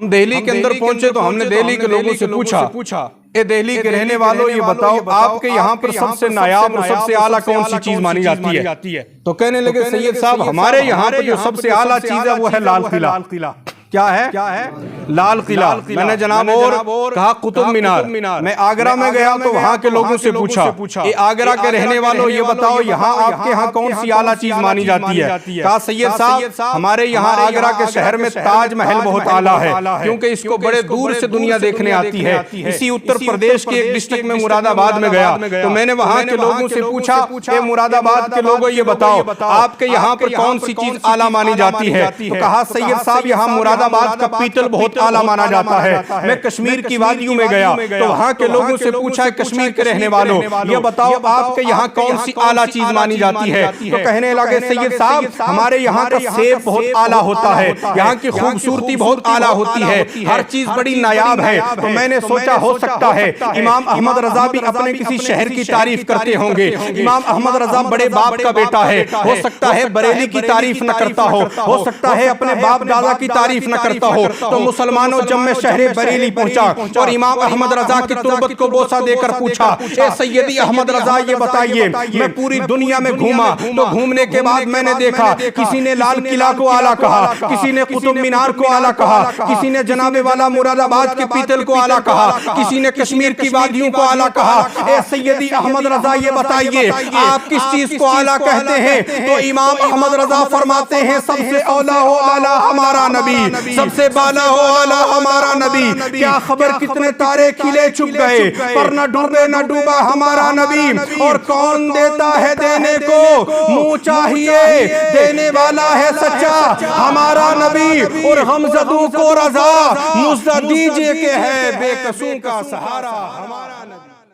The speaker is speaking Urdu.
ہم دہلی کے اندر پہنچے تو ہم نے دہلی کے لوگوں سے پوچھا اے دہلی کے رہنے والوں یہ بتاؤ آپ کے یہاں پر سب سے نایاب اور سب سے اعلیٰ کون سی چیز مانی جاتی ہے؟ تو کہنے لگے سید صاحب ہمارے یہاں پر جو سب سے اعلیٰ چیز ہے وہ ہے لال قلعہ۔ کیا ہے؟ لال قلعہ۔ میں نے جناب اور کہا قطب مینار۔ میں آگرہ میں گیا تو وہاں کے لوگوں سے پوچھا اے آگرہ کے رہنے والوں یہ بتاؤ یہاں آپ کے ہاں کون سی اعلیٰ چیز مانی جاتی ہے؟ کہا سید صاحب ہمارے یہاں آگرہ کے شہر میں تاج محل بہت اعلیٰ ہے کیونکہ اس کو بڑے دور سے دنیا دیکھنے آتی ہے۔ اسی اتر پردیش کے ایک ڈسٹرکٹ میں مراد آباد میں گیا تو میں نے وہاں کے لوگوں سے پوچھا اے مراد آباد کے لوگوں یہ بتاؤ آپ کے یہاں پر کون سی چیز اعلیٰ مانی جاتی ہے؟ تو کہا سید صاحب یہاں مراد آباد کا پیتل بہت اعلیٰ مانا جاتا ہے۔ میں کشمیر کی وادیوں میں گیا تو وہاں کے لوگوں سے پوچھا کشمیر کے رہنے والوں یہ بتاؤ آپ کے یہاں کون سی اعلیٰ چیز مانی جاتی ہے؟ تو کہنے لگے سید صاحب ہمارے یہاں کا سیب بہت اعلیٰ ہوتا ہے، یہاں کی خوبصورتی بہت اعلیٰ ہوتی ہے، ہر چیز بڑی نایاب ہے۔ تو میں نے سوچا ہو سکتا ہے امام احمد رضا بھی اپنے کسی شہر کی تعریف کرتے ہوں گے۔ امام احمد رضا بڑے باپ کا بیٹا ہے، ہو سکتا ہے بریلی کی تعریف نہ کرتا ہو سکتا ہے اپنے باپ دادا کی تعریف نہ کرتا ہو۔ تو مسلمانوں جب میں شہر بریلی پہنچا اور امام احمد رضا کی تربت کو بوسہ دے کر پوچھا اے سیدی احمد رضا یہ بتائیے میں پوری دنیا میں گھوما تو گھومنے کے بعد میں نے دیکھا کسی نے لال قلعہ کو اعلیٰ کہا، کسی نے قطب مینار کو اعلیٰ کہا، کسی نے جناب والا مراد آباد کے پیتل کو اعلیٰ کہا، کسی نے کشمیر کی وادیوں کو اعلیٰ کہا۔ اے سیدی احمد رضا یہ بتائیے آپ کس چیز کو اعلیٰ کہتے ہیں؟ تو امام احمد رضا فرماتے ہیں سب سے اولیٰ و اعلیٰ ہمارا نبی، سب سے بالا ہو اعلیٰ ہمارا نبی۔ کیا خبر کتنے تارے کھلے چھپ گئے پر نہ ڈوبے نہ ڈوبا ہمارا نبی۔ اور کون دیتا ہے دینے کو منہ چاہیے دینے والا ہے سچا ہمارا نبی۔ اور غمزدوں کو رضا مزدہ دیجئے کہ ہے بے قصوں کا سہارا ہمارا نبی۔